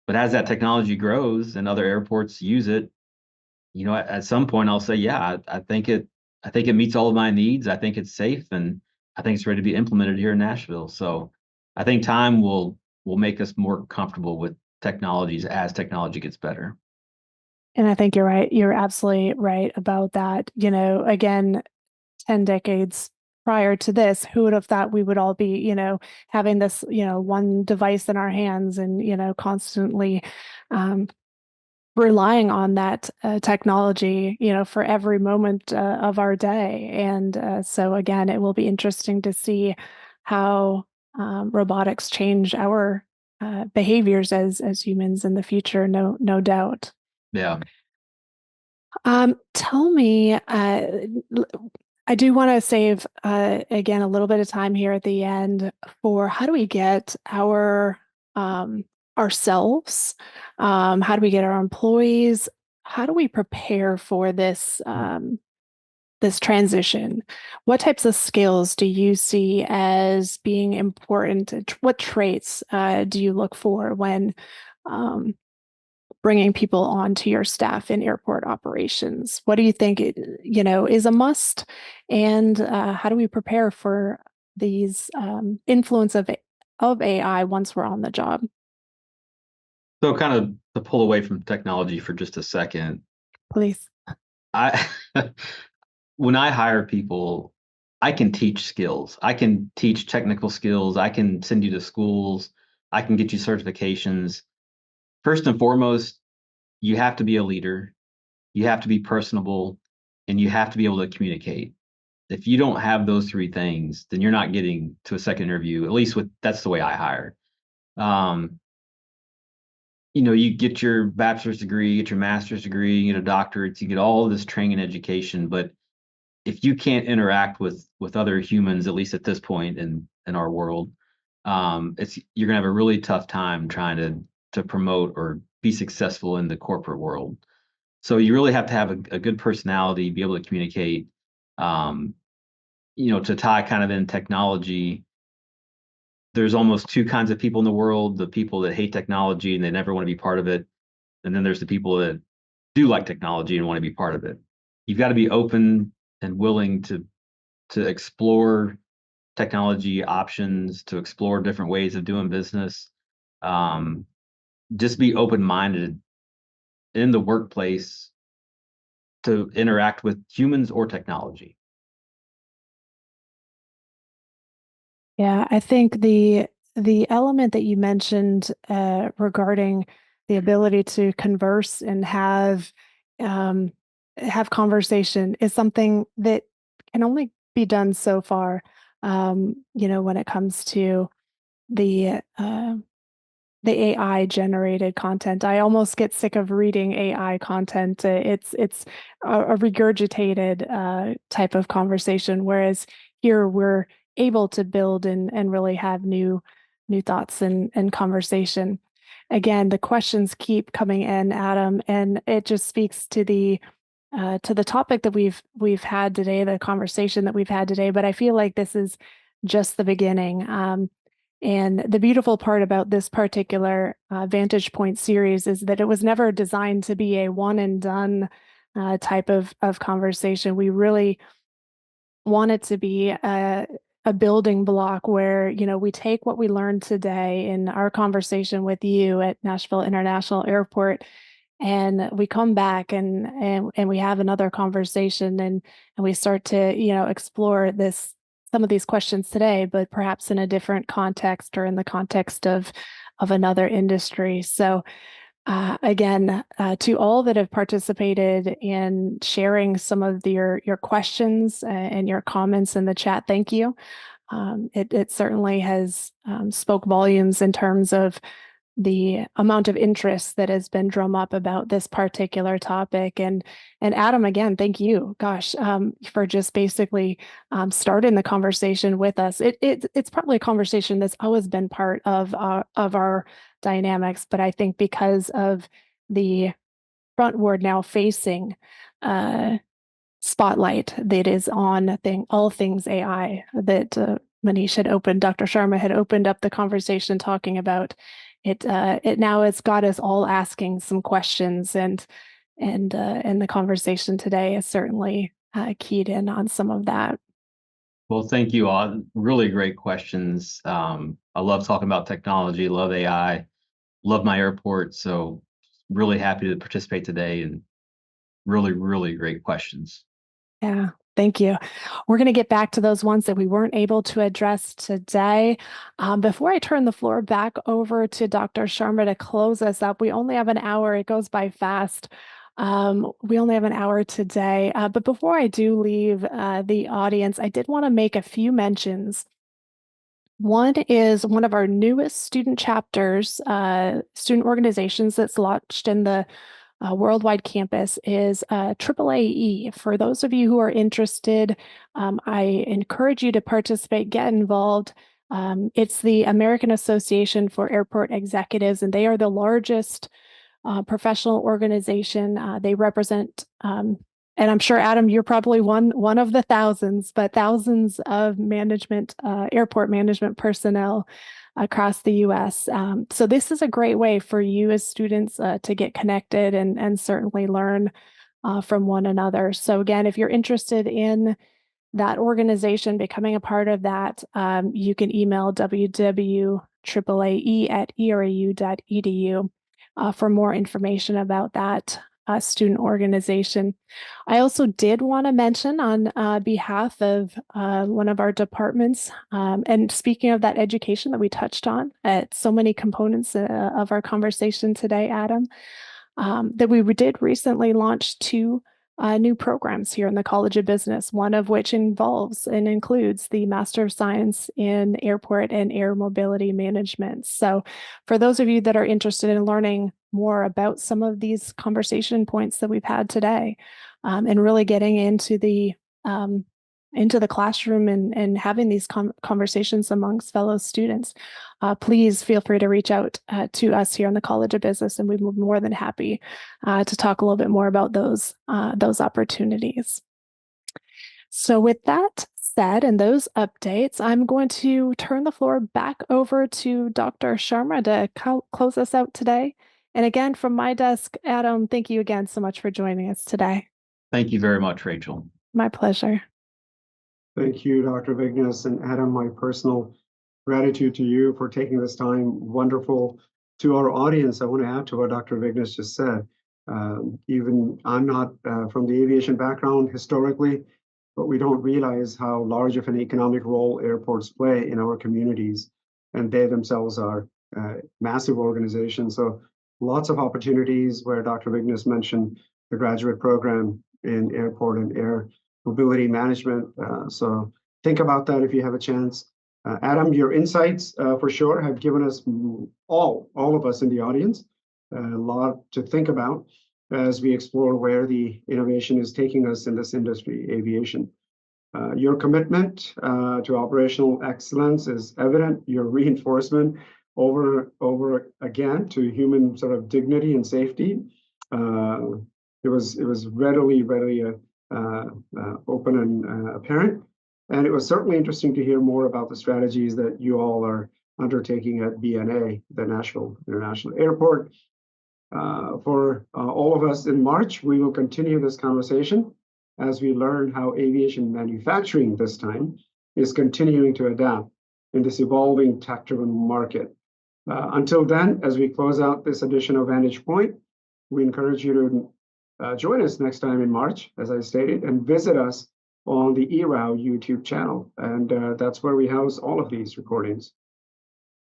But as that technology grows and other airports use it, at some point I'll say, yeah, I think it meets all of my needs. I think it's safe, and I think it's ready to be implemented here in Nashville. So I think time will make us more comfortable with technologies as technology gets better. And I think you're right. You're absolutely right about that. Again, 10 decades prior to this, who would have thought we would all be, having this, one device in our hands and, constantly relying on that technology, for every moment of our day. And so again, it will be interesting to see how robotics change our behaviors as humans in the future. No doubt. Yeah. Tell me, I do want to save again a little bit of time here at the end for how do we get our ourselves, how do we get our employees, how do we prepare for this this transition? What types of skills do you see as being important? What traits do you look for when bringing people onto your staff in airport operations? What do you think is a must, and how do we prepare for these influence of AI once we're on the job? So kind of to pull away from technology for just a second, Please. I when I hire people, I can teach skills. I can teach technical skills. I can send you to schools. I can get you certifications. First and foremost, you have to be a leader. You have to be personable, and you have to be able to communicate. If you don't have those three things, then you're not getting to a second interview. At least that's the way I hire. You get your bachelor's degree, you get your master's degree, you get a doctorate, you get all of this training and education, but if you can't interact with other humans, at least at this point in our world, you're gonna have a really tough time trying to promote or be successful in the corporate world. So you really have to have a good personality, be able to communicate. To tie kind of in technology, there's almost two kinds of people in the world: the people that hate technology and they never want to be part of it, and then there's the people that do like technology and want to be part of it. You've got to be open and willing to explore technology options, to explore different ways of doing business. Just be open-minded in the workplace to interact with humans or technology. Yeah, I think the element that you mentioned regarding the ability to converse and have conversation is something that can only be done so far. When it comes to the AI generated content. I almost get sick of reading AI content. It's a regurgitated type of conversation, whereas here we're able to build and really have new thoughts and conversation. Again, the questions keep coming in, Adam, and it just speaks to the topic that we've had today, the conversation that we've had today. But I feel like this is just the beginning. And the beautiful part about this particular Vantage Point series is that it was never designed to be a one and done type of conversation. We really want it to be a building block where, we take what we learned today in our conversation with you at Nashville International Airport and we come back and we have another conversation, and we start to, explore some of these questions today, but perhaps in a different context or in the context of another industry. So again, to all that have participated in sharing some of your questions and your comments in the chat, thank you. It certainly has spoke volumes in terms of the amount of interest that has been drum up about this particular topic. And Adam, again, thank you, gosh, for just basically starting the conversation with us. It's probably a conversation that's always been part of our dynamics, but I think because of the frontward now facing spotlight that is on all things AI that Manish had opened, Dr. Sharma had opened up the conversation talking about it. It now has got us all asking some questions, and the conversation today is certainly keyed in on some of that. Well, thank you all. Really great questions. I love talking about technology, love AI, love my airport. So really happy to participate today, and really, really great questions. Yeah, thank you. We're going to get back to those ones that we weren't able to address today. Before I turn the floor back over to Dr. Sharma to close us up, we only have an hour. It goes by fast. We only have an hour today. But before I do leave the audience, I did want to make a few mentions. One is one of our newest student chapters, student organizations that's launched in the worldwide campus is AAAE. For those of you who are interested, I encourage you to participate, get involved. It's the American Association for Airport Executives, and they are the largest professional organization. They represent, and I'm sure, Adam, you're probably one of the thousands, but thousands of airport management personnel across the U.S. So this is a great way for you as students to get connected and certainly learn from one another. So again, if you're interested in that organization, becoming a part of that, you can email www.AAAE@erau.edu for more information about that student organization. I also did want to mention on behalf of one of our departments, and speaking of that education that we touched on at so many components of our conversation today, Adam, that we did recently launch two new programs here in the College of Business, one of which involves and includes the Master of Science in Airport and Air Mobility Management. So for those of you that are interested in learning more about some of these conversation points that we've had today, and really getting into the classroom and having these conversations amongst fellow students, please feel free to reach out to us here in the College of Business, and we'd be more than happy to talk a little bit more about those opportunities. So with that said, and those updates, I'm going to turn the floor back over to Dr. Sharma to close us out today. And again, from my desk, Adam, thank you again so much for joining us today. Thank you very much, Rachel. My pleasure. Thank you, Dr. Vignes, and Adam, my personal gratitude to you for taking this time. Wonderful. To our audience, I want to add to what Dr. Vignes just said. Even I'm not from the aviation background historically, but we don't realize how large of an economic role airports play in our communities, and they themselves are massive organizations. So lots of opportunities where Dr. Vignes mentioned the graduate program in airport and air mobility management. So think about that if you have a chance. Adam, your insights for sure have given us all of us in the audience a lot to think about as we explore where the innovation is taking us in this industry, aviation. Your commitment to operational excellence is evident. Your reinforcement over again to human sort of dignity and safety. It was readily open and apparent. And it was certainly interesting to hear more about the strategies that you all are undertaking at MNAA, the Nashville International Airport. For all of us in March, we will continue this conversation as we learn how aviation manufacturing this time is continuing to adapt in this evolving tech-driven market. Until then, as we close out this edition of Vantage Point, we encourage you to join us next time in March, as I stated, and visit us on the EROW YouTube channel. And that's where we house all of these recordings.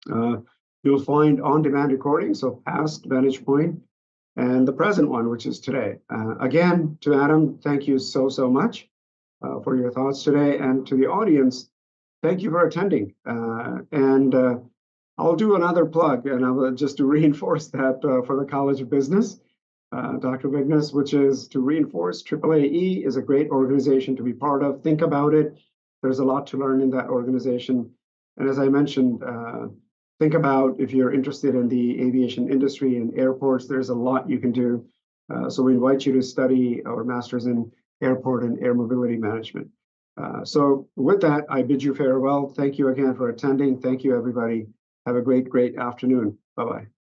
You'll find on-demand recordings of past Vantage Point and the present one, which is today. Again, to Adam, thank you so much for your thoughts today. And to the audience, thank you for attending. I'll do another plug, and I will just to reinforce that for the College of Business, Dr. Vignes, which is to reinforce AAAE is a great organization to be part of. Think about it. There's a lot to learn in that organization. And as I mentioned, think about if you're interested in the aviation industry and airports, there's a lot you can do. So we invite you to study our Masters in Airport and Air Mobility Management. So with that, I bid you farewell. Thank you again for attending. Thank you, everybody. Have a great afternoon. Bye-bye.